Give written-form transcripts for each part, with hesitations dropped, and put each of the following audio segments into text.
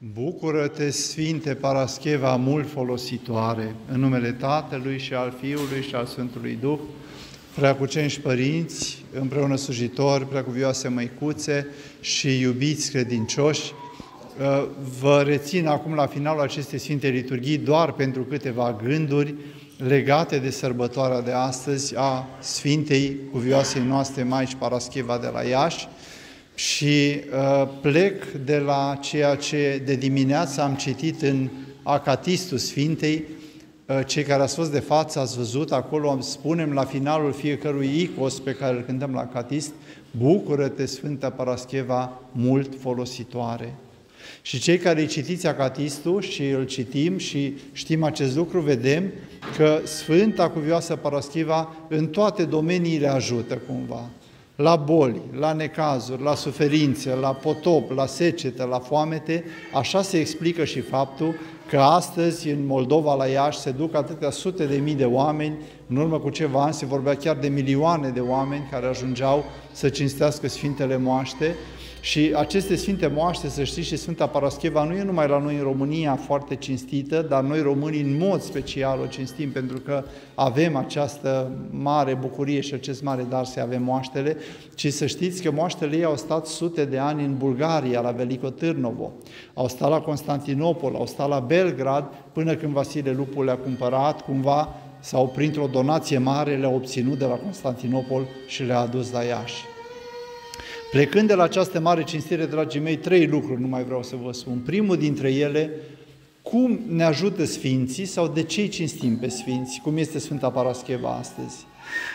Bucură-te, Sfinte Parascheva, mult folositoare, în numele Tatălui și al Fiului și al Sfântului Duh, preacucenși părinți, împreună slujitori, preacuvioase măicuțe și iubiți credincioși, vă rețin acum la finalul acestei Sfinte Liturghii doar pentru câteva gânduri legate de sărbătoarea de astăzi a Sfintei cuvioasei noastre Maici Parascheva de la Iași, și plec de la ceea ce de dimineață am citit în Acatistul Sfintei. Cei care ați fost de față ați văzut, acolo spunem la finalul fiecărui icos pe care îl cântăm la Acatist: bucură-te, Sfânta Parascheva, mult folositoare. Și cei care citiți Acatistul și îl citim și știm acest lucru, vedem că Sfânta cuvioasă Parascheva în toate domeniile ajută cumva. La boli, la necazuri, la suferințe, la potop, la secetă, la foamete, așa se explică și faptul că astăzi în Moldova, la Iași, se duc atâtea sute de mii de oameni. În urmă cu ceva ani se vorbea chiar de milioane de oameni care ajungeau să cinstească Sfintele Moaște. Și aceste Sfinte Moaște, să știți, și Sfânta Parascheva nu e numai la noi în România foarte cinstită, dar noi românii în mod special o cinstim pentru că avem această mare bucurie și acest mare dar să avem moaștele, ci să știți că moaștele ei au stat sute de ani în Bulgaria, la Veliko Târnovo, au stat la Constantinopol, au stat la Belgrad, până când Vasile Lupul le-a cumpărat cumva sau printr-o donație mare le-a obținut de la Constantinopol și le-a adus la Iași. Plecând de la această mare cinstire, dragii mei, trei lucruri nu mai vreau să vă spun. Primul dintre ele, cum ne ajută Sfinții sau de ce îi cinstim pe Sfinți, cum este Sfânta Parascheva astăzi.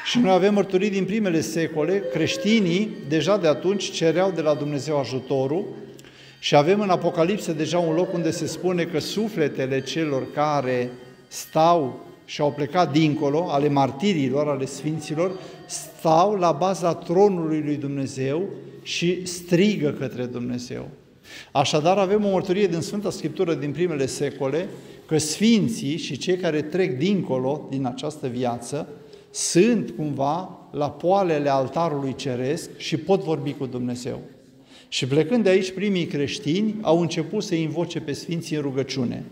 Și noi avem mărturii din primele secole, creștinii deja de atunci cereau de la Dumnezeu ajutorul și avem în Apocalipsă deja un loc unde se spune că sufletele celor care stau și au plecat dincolo, ale martirilor, ale sfinților, stau la baza tronului lui Dumnezeu și strigă către Dumnezeu. Așadar, avem o mărturie din Sfânta Scriptură din primele secole că sfinții și cei care trec dincolo din această viață sunt cumva la poalele altarului ceresc și pot vorbi cu Dumnezeu. Și plecând de aici, primii creștini au început să invoce pe sfinții în rugăciune.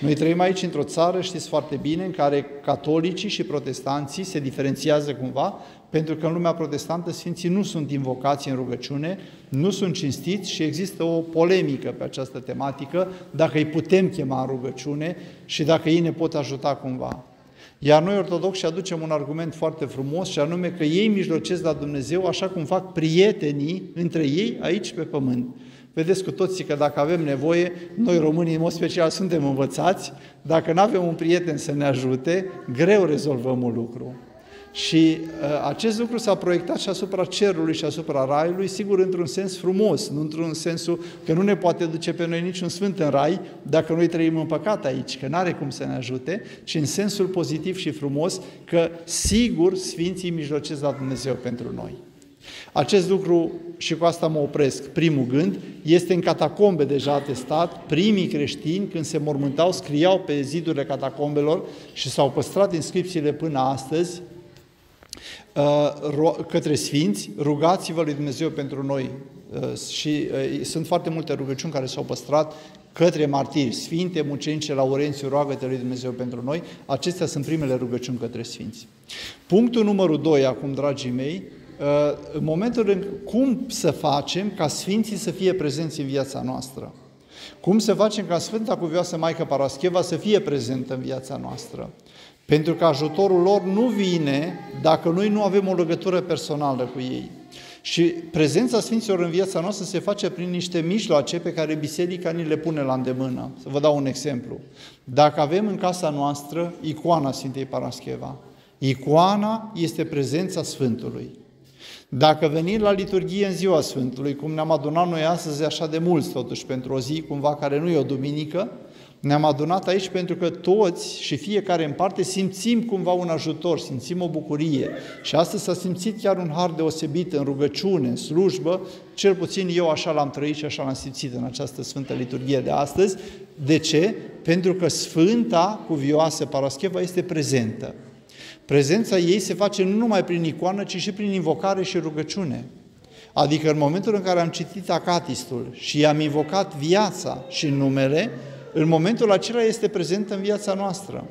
Noi trăim aici într-o țară, știți foarte bine, în care catolicii și protestanții se diferențiază cumva, pentru că în lumea protestantă sfinții nu sunt invocați în rugăciune, nu sunt cinstiți și există o polemică pe această tematică, dacă îi putem chema în rugăciune și dacă ei ne pot ajuta cumva. Iar noi ortodoxi aducem un argument foarte frumos și anume că ei mijlocesc la Dumnezeu așa cum fac prietenii între ei aici pe pământ. Vedeți cu toții că dacă avem nevoie, noi românii în mod special suntem învățați, dacă nu avem un prieten să ne ajute, greu rezolvăm un lucru. Și acest lucru s-a proiectat și asupra cerului și asupra raiului, sigur într-un sens frumos, nu într-un sensul că nu ne poate duce pe noi niciun sfânt în rai dacă noi trăim în păcat aici, că n-are cum să ne ajute, ci în sensul pozitiv și frumos că sigur sfinții mijlocesc la Dumnezeu pentru noi. Acest lucru, și cu asta mă opresc, primul gând, este în catacombe deja atestat. Primii creștini, când se mormântau, scriau pe zidurile catacombelor și s-au păstrat inscripțiile până astăzi către sfinți: rugați-vă lui Dumnezeu pentru noi. Și sunt foarte multe rugăciuni care s-au păstrat către martiri: Sfinte, mucenice Laurențiu, roagă-te lui Dumnezeu pentru noi. Acestea sunt primele rugăciuni către sfinți. Punctul numărul 2, acum, dragii mei, în momentul în cum să facem ca sfinții să fie prezenți în viața noastră. Cum să facem ca Sfânta Cuvioasă Maică Parascheva să fie prezentă în viața noastră. Pentru că ajutorul lor nu vine dacă noi nu avem o legătură personală cu ei. Și prezența sfinților în viața noastră se face prin niște mijloace pe care Biserica ni le pune la îndemână. Să vă dau un exemplu. Dacă avem în casa noastră icoana Sfintei Parascheva, icoana este prezența Sfântului. Dacă venim la liturghie în ziua Sfântului, cum ne-am adunat noi astăzi așa de mulți totuși pentru o zi cumva care nu e o duminică, ne-am adunat aici pentru că toți și fiecare în parte simțim cumva un ajutor, simțim o bucurie. Și astăzi s-a simțit chiar un har deosebit în rugăciune, în slujbă, cel puțin eu așa l-am trăit și așa l-am simțit în această Sfântă Liturghie de astăzi. De ce? Pentru că Sfânta Cuvioasă Parascheva este prezentă. Prezența ei se face nu numai prin icoană, ci și prin invocare și rugăciune. Adică în momentul în care am citit acatistul și i-am invocat viața și numele, în momentul acela este prezent în viața noastră.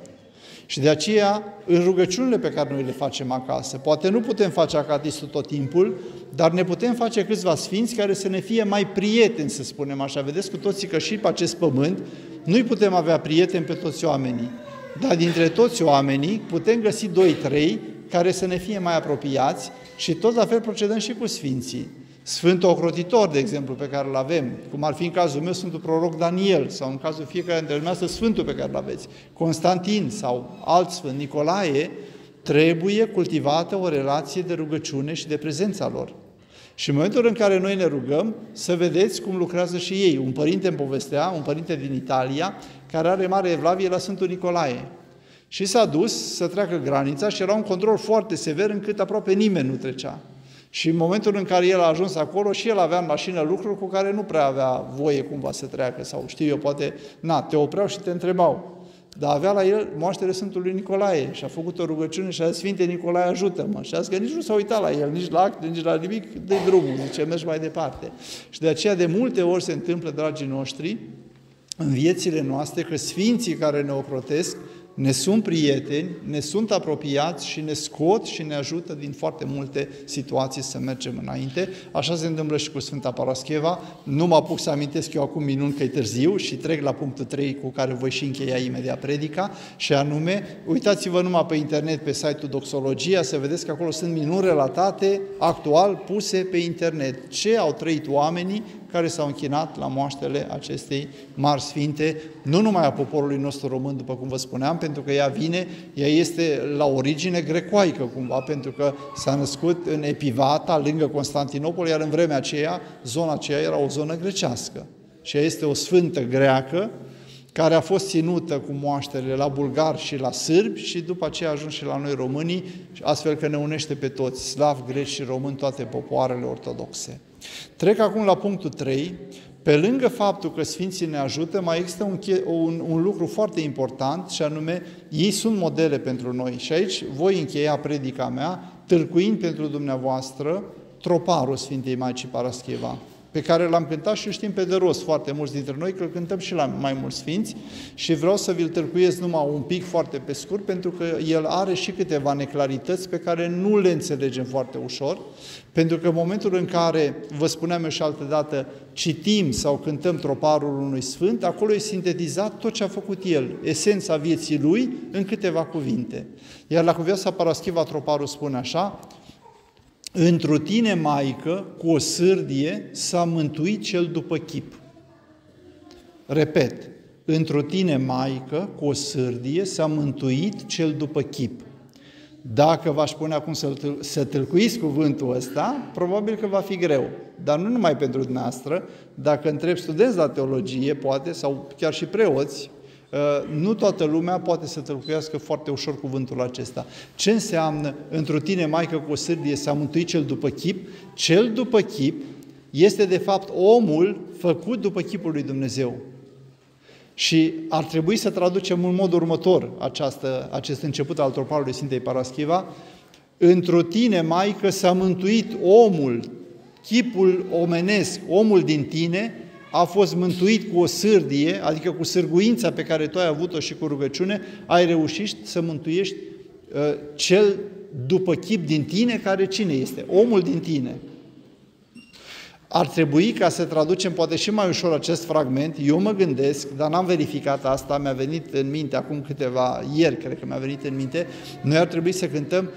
Și de aceea, în rugăciunile pe care noi le facem acasă, poate nu putem face acatistul tot timpul, dar ne putem face câțiva sfinți care să ne fie mai prieteni, să spunem așa. Vedeți cu toții că și pe acest pământ nu-i putem avea prieteni pe toți oamenii, dar dintre toți oamenii putem găsi 2-3 care să ne fie mai apropiați și tot la fel procedăm și cu sfinții. Sfântul Ocrotitor, de exemplu, pe care îl avem, cum ar fi în cazul meu Sfântul Proroc Daniel, sau în cazul fiecare dintre dumneavoastră Sfântul pe care îl aveți, Constantin sau alt Sfânt, Nicolae, trebuie cultivată o relație de rugăciune și de prezența lor. Și în momentul în care noi ne rugăm, să vedeți cum lucrează și ei. Un părinte îmi povestea, un părinte din Italia, care are mare evlavie la Sfântul Nicolae. Și s-a dus să treacă granița și era un control foarte sever încât aproape nimeni nu trecea. Și în momentul în care el a ajuns acolo și el avea în mașină lucruri cu care nu prea avea voie cumva să treacă sau știu eu, poate, te opreau și te întrebau. Dar avea la el moaștele Sfântului Nicolae și a făcut o rugăciune și a zis, Sfinte Nicolae, ajută-mă. Și a zis că nici nu s-a uitat la el, nici la acte, nici la nimic, dă-i drumul, zice, mergi mai departe. Și de aceea de multe ori se întâmplă, dragii noștri, în viețile noastre, că sfinții care ne ocrotesc ne sunt prieteni, ne sunt apropiați și ne scot și ne ajută din foarte multe situații să mergem înainte. Așa se întâmplă și cu Sfânta Parascheva. Nu mă apuc să amintesc eu acum minuni că e târziu și trec la punctul 3 cu care voi și încheia imediat predica și anume, uitați-vă numai pe internet, pe site-ul Doxologia, să vedeți că acolo sunt minuni relatate, actual, puse pe internet. Ce au trăit oamenii care s-au închinat la moaștele acestei mari sfinte, nu numai a poporului nostru român, după cum vă spuneam, pentru că ea este la origine grecoaică cumva, pentru că s-a născut în Epivata, lângă Constantinopol, iar în vremea aceea, zona aceea era o zonă grecească. Și ea este o sfântă greacă, care a fost ținută cu moaștele la bulgari și la sârbi și după aceea a ajuns și la noi românii, astfel că ne unește pe toți, slavi, greci și români, toate popoarele ortodoxe. Trec acum la punctul 3. Pe lângă faptul că Sfinții ne ajută, mai există un lucru foarte important și anume, ei sunt modele pentru noi. Și aici voi încheia predica mea, tâlcuind pentru dumneavoastră troparul Sfintei Maicii Parascheva, pe care l-am cântat și știm pe de rost foarte mulți dintre noi, că îl cântăm și la mai mulți sfinți și vreau să vi-l tâlcuiesc numai un pic foarte pe scurt, pentru că el are și câteva neclarități pe care nu le înțelegem foarte ușor, pentru că în momentul în care, vă spuneam eu și altădată, citim sau cântăm troparul unui sfânt, acolo e sintetizat tot ce a făcut el, esența vieții lui, în câteva cuvinte. Iar la Cuvioasa Parascheva troparul spune așa: întru tine, Maică, cu o sârdie s-a mântuit cel după chip. Repet, întru tine, Maică, cu o sârdie s-a mântuit cel după chip. Dacă v-aș pune acum să tâlcuiți cuvântul ăsta, probabil că va fi greu. Dar nu numai pentru dumneavoastră, dacă întreb studenți la teologie, poate, sau chiar și preoți, nu toată lumea poate să tâlcuiască foarte ușor cuvântul acesta. Ce înseamnă întru tine, Maică, cu o sârdie s-a mântuit cel după chip? Cel după chip este de fapt omul făcut după chipul lui Dumnezeu. Și ar trebui să traducem în mod următor acest început al troparului Sfintei Parascheva: întru tine, Maică, s-a mântuit omul, chipul omenesc, omul din tine, a fost mântuit cu o sârdie, adică cu sârguința pe care tu ai avut-o și cu rugăciune, ai reușit să mântuiești cel după chip din tine, care cine este? Omul din tine. Ar trebui, ca să traducem poate și mai ușor acest fragment, eu mă gândesc, dar n-am verificat asta, mi-a venit în minte acum ieri cred că mi-a venit în minte, noi ar trebui să cântăm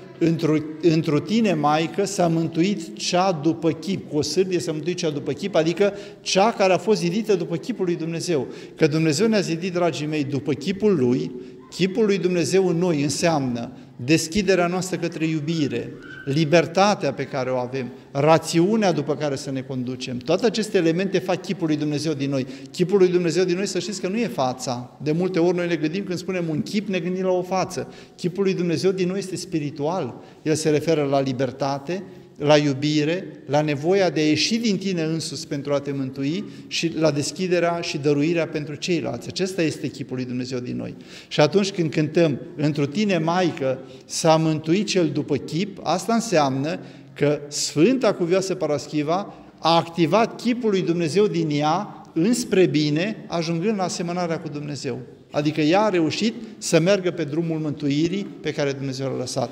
întru tine, Maică, s-a mântuit cea după chip, cu o sârdie s-a mântuit cea după chip, adică cea care a fost zidită după chipul lui Dumnezeu. Că Dumnezeu ne-a zidit, dragii mei, după chipul Lui. Chipul lui Dumnezeu în noi înseamnă deschiderea noastră către iubire, libertatea pe care o avem, rațiunea după care să ne conducem. Toate aceste elemente fac chipul lui Dumnezeu din noi. Chipul lui Dumnezeu din noi, să știți că nu e fața. De multe ori noi ne gândim, când spunem un chip, ne gândim la o față. Chipul lui Dumnezeu din noi este spiritual. El se referă la libertate, la iubire, la nevoia de a ieși din tine însuți pentru a te mântui și la deschiderea și dăruirea pentru ceilalți. Acesta este chipul lui Dumnezeu din noi. Și atunci când cântăm întru tine, Maică, s-a mântuit cel după chip, asta înseamnă că Sfânta Cuvioasă Paraschiva a activat chipul lui Dumnezeu din ea înspre bine, ajungând la asemănarea cu Dumnezeu. Adică ea a reușit să meargă pe drumul mântuirii pe care Dumnezeu l-a lăsat.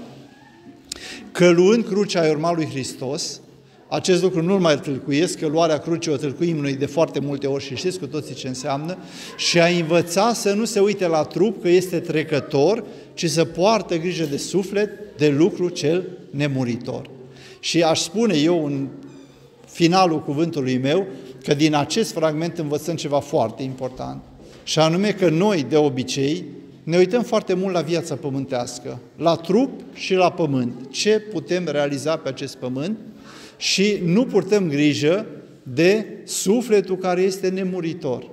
Că luând crucea ai urma lui Hristos, acest lucru nu-l mai tâlcuiesc, că luarea crucii o tâlcuim noi de foarte multe ori și știți cu toții ce înseamnă, și a învăța să nu se uite la trup că este trecător, ci să poartă grijă de suflet, de lucru cel nemuritor. Și aș spune eu în finalul cuvântului meu că din acest fragment învățăm ceva foarte important, și anume că noi, de obicei, ne uităm foarte mult la viața pământească, la trup și la pământ. Ce putem realiza pe acest pământ? Și nu purtăm grijă de sufletul care este nemuritor.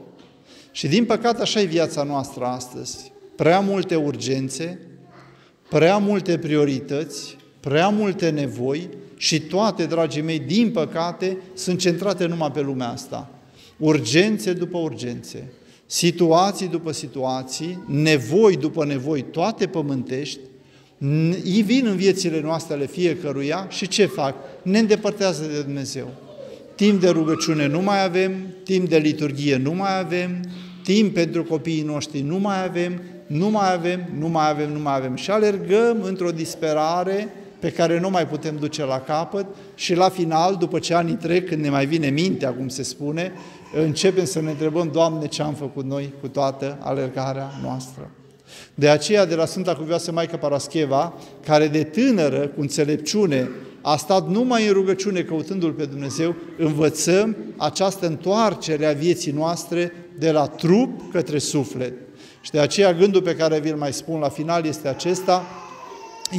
Și din păcate așa e viața noastră astăzi. Prea multe urgențe, prea multe priorități, prea multe nevoi și toate, dragii mei, din păcate, sunt centrate numai pe lumea asta. Urgențe după urgențe, situații după situații, nevoi după nevoi, toate pământești, îi vin în viețile noastre ale fiecăruia și ce fac? Ne îndepărtează de Dumnezeu. Timp de rugăciune nu mai avem, timp de liturghie nu mai avem, timp pentru copiii noștri nu mai avem și alergăm într-o disperare pe care nu mai putem duce la capăt și la final, după ce anii trec, când ne mai vine mintea, cum se spune, începem să ne întrebăm, Doamne, ce am făcut noi cu toată alergarea noastră. De aceea, de la Sfânta Cuvioasă Maică Parascheva, care de tânără, cu înțelepciune, a stat numai în rugăciune căutându-L pe Dumnezeu, învățăm această întoarcere a vieții noastre de la trup către suflet. Și de aceea gândul pe care vi-l mai spun la final este acesta,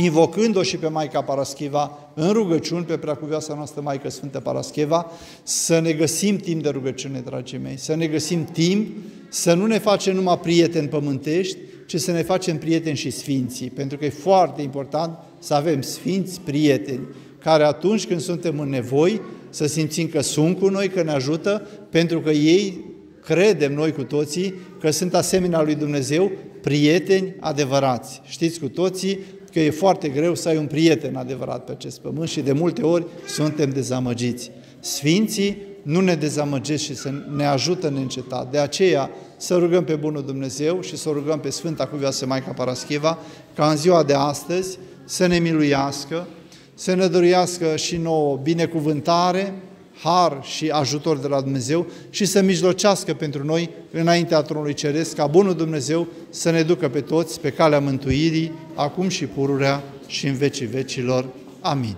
invocând-o și pe Maica Parascheva în rugăciuni, pe Preacuvioasa noastră Maică Sfântă Parascheva, să ne găsim timp de rugăciune, dragii mei, să ne găsim timp, să nu ne facem numai prieteni pământești, ci să ne facem prieteni și sfinții, pentru că e foarte important să avem sfinți prieteni, care atunci când suntem în nevoi, să simțim că sunt cu noi, că ne ajută, pentru că ei, credem noi cu toții, că sunt asemenea lui Dumnezeu, prieteni adevărați. Știți cu toții că e foarte greu să ai un prieten adevărat pe acest pământ și de multe ori suntem dezamăgiți. Sfinții nu ne dezamăgesc și să ne ajută neîncetat. De aceea să rugăm pe Bunul Dumnezeu și să rugăm pe Sfânta Cuvioasă Maica Parascheva ca în ziua de astăzi să ne miluiască, să ne dăruiască și nouă binecuvântare, har și ajutor de la Dumnezeu și să mijlocească pentru noi înaintea tronului ceresc, ca Bunul Dumnezeu să ne ducă pe toți pe calea mântuirii, acum și pururea și în vecii vecilor. Amin.